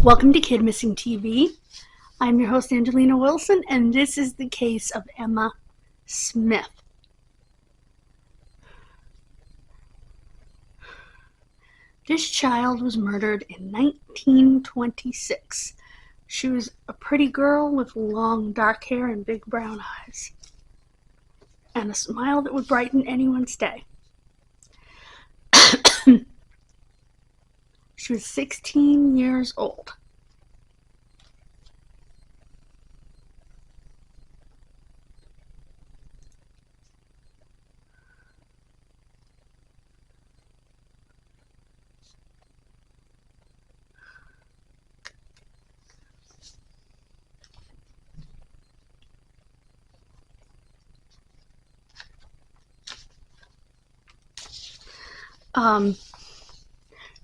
Welcome to Kidmissing TV. I'm your host, Angelina Wilson, and this is the case of Emma Smith. This child was murdered in 1926. She was a pretty girl with long dark hair and big brown eyes, and a smile that would brighten anyone's day. She was 16 years old.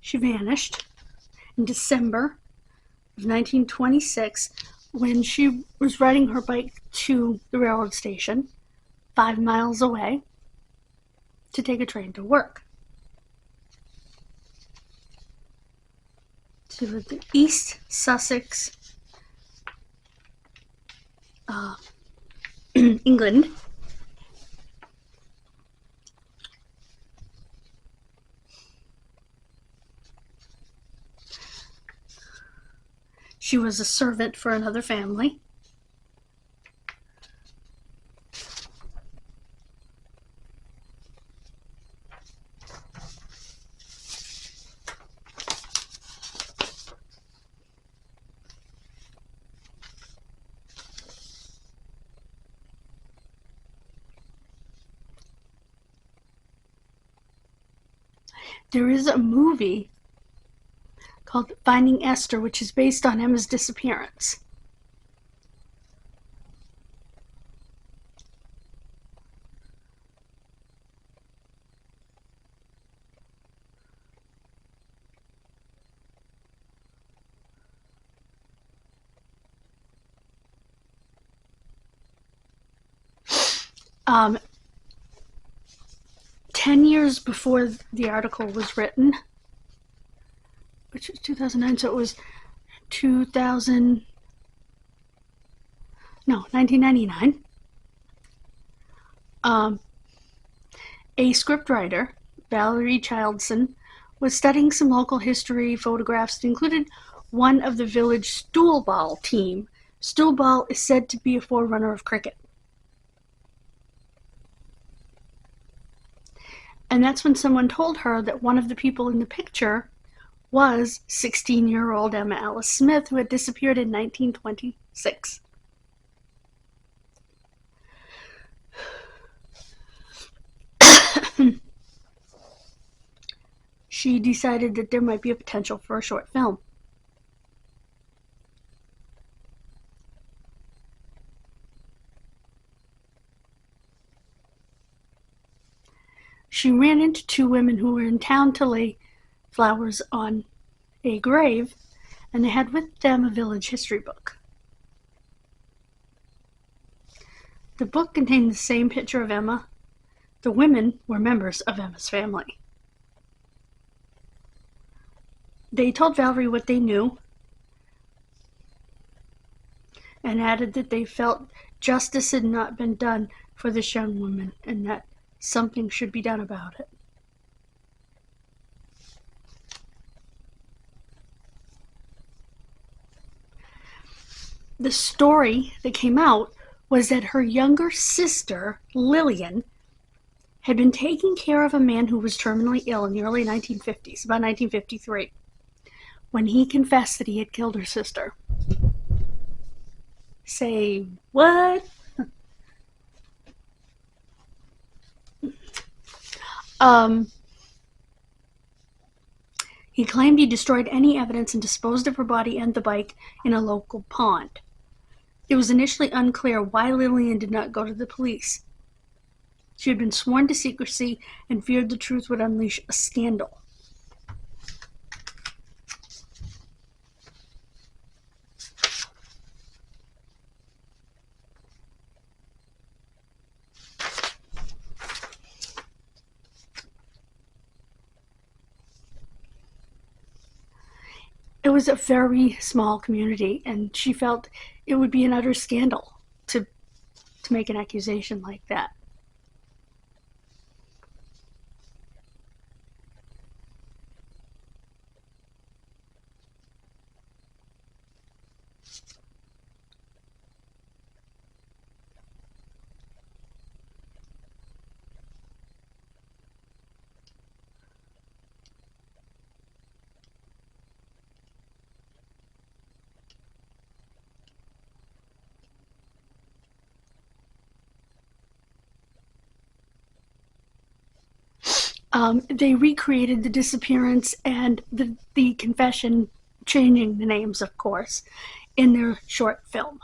She vanished in December of 1926 when she was riding her bike to the railroad station 5 miles away to take a train to work. She lived in East Sussex, England. She was a servant for another family. There is a movie called Finding Esther, which is based on Emma's disappearance. Um, 10 years before the article was written, which was 2009, so it was 1999. A scriptwriter, Valerie Childson, was studying some local history photographs that included one of the village stool ball team. Stool ball is said to be a forerunner of cricket. And that's when someone told her that one of the people in the picture was 16-year-old Emma Alice Smith, who had disappeared in 1926. She decided that there might be a potential for a short film. She ran into two women who were in town to lay flowers on a grave, and they had with them a village history book. The book contained the same picture of Emma. The women were members of Emma's family. They told Valerie what they knew and added that they felt justice had not been done for this young woman and that something should be done about it. The story that came out was that her younger sister, Lillian, had been taking care of a man who was terminally ill in the early 1950s, about 1953, when he confessed that he had killed her sister. Say what? He claimed he destroyed any evidence and disposed of her body and the bike in a local pond. It was initially unclear why Lillian did not go to the police. She had been sworn to secrecy and feared the truth would unleash a scandal. It was a very small community, and she felt it would be an utter scandal to make an accusation like that. They recreated the disappearance and the confession, changing the names, of course, in their short film.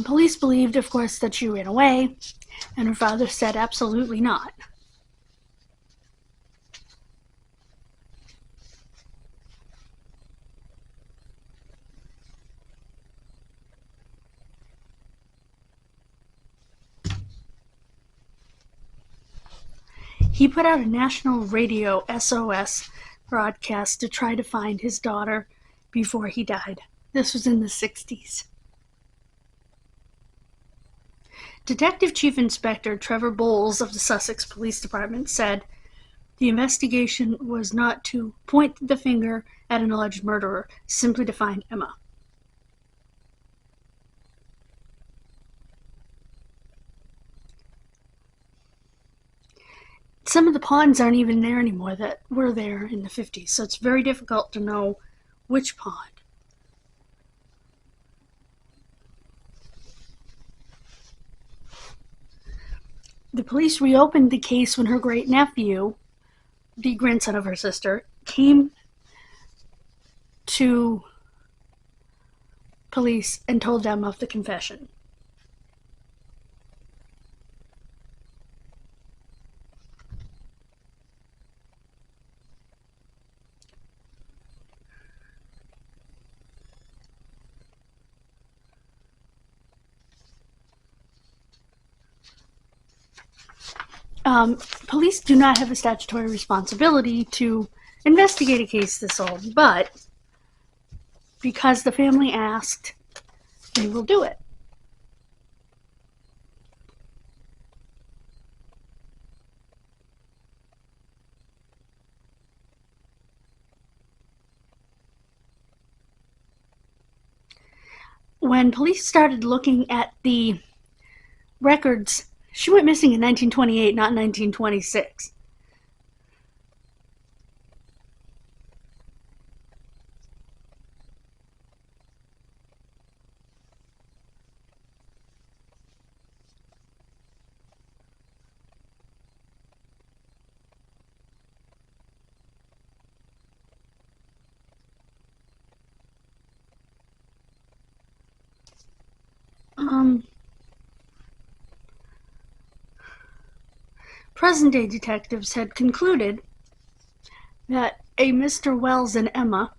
Police believed, of course, that she ran away, and her father said absolutely not. He put out a national radio SOS broadcast to try to find his daughter before he died. This was in the 60s. Detective Chief Inspector Trevor Bowles of the Sussex Police Department said the investigation was not to point the finger at an alleged murderer, simply to find Emma. Some of the ponds aren't even there anymore that were there in the 50s, so it's very difficult to know which pond. The police reopened the case when her great-nephew, the grandson of her sister, came to police and told them of the confession. Police do not have a statutory responsibility to investigate a case this old, but because the family asked, they will do it. When police started looking at the records, she went missing in 1928, not 1926. Present-day detectives had concluded that a Mr. Wells and Emma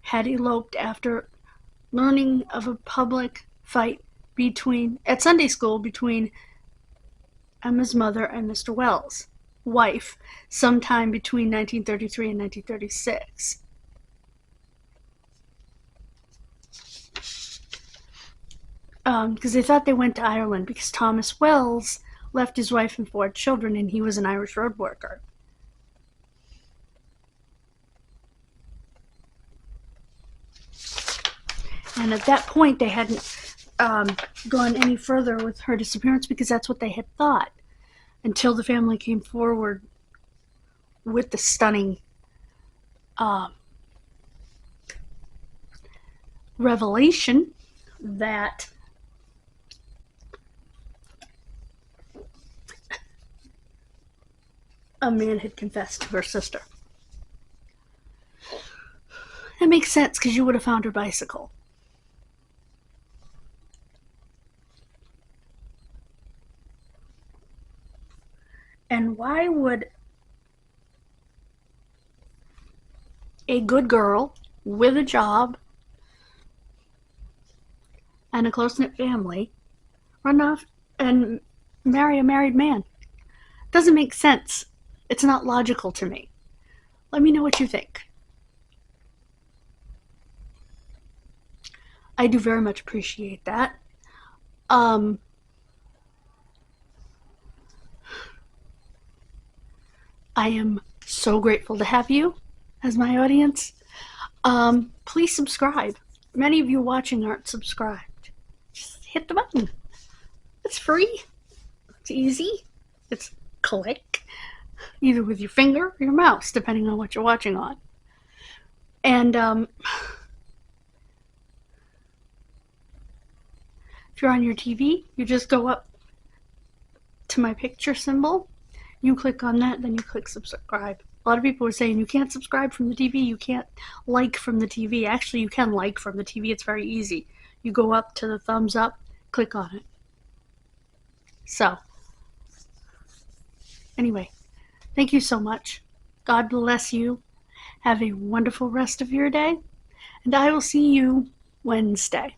had eloped after learning of a public fight at Sunday school between Emma's mother and Mr. Wells' wife sometime between 1933 and 1936. Because they thought they went to Ireland because Thomas Wells left his wife and 4 children, and he was an Irish road worker. And at that point, they hadn't gone any further with her disappearance because that's what they had thought, until the family came forward with the stunning revelation that a man had confessed to her sister. That makes sense because you would have found her bicycle. And why would a good girl with a job and a close-knit family run off and marry a married man? Doesn't make sense. It's not logical to me. Let me know what you think. I do very much appreciate that. I am so grateful to have you as my audience. Please subscribe. Many of you watching aren't subscribed. Just hit the button. It's free. It's easy. It's click, either with your finger or your mouse, depending on what you're watching on. And if you're on your TV, you just go up to my picture symbol, you click on that, then you click subscribe. A lot of people are saying you can't subscribe from the TV, you can't like from the TV. Actually, you can like from the TV. It's very easy. You go up to the thumbs up, click on it. So, anyway, thank you so much. God bless you. Have a wonderful rest of your day, and I will see you Wednesday.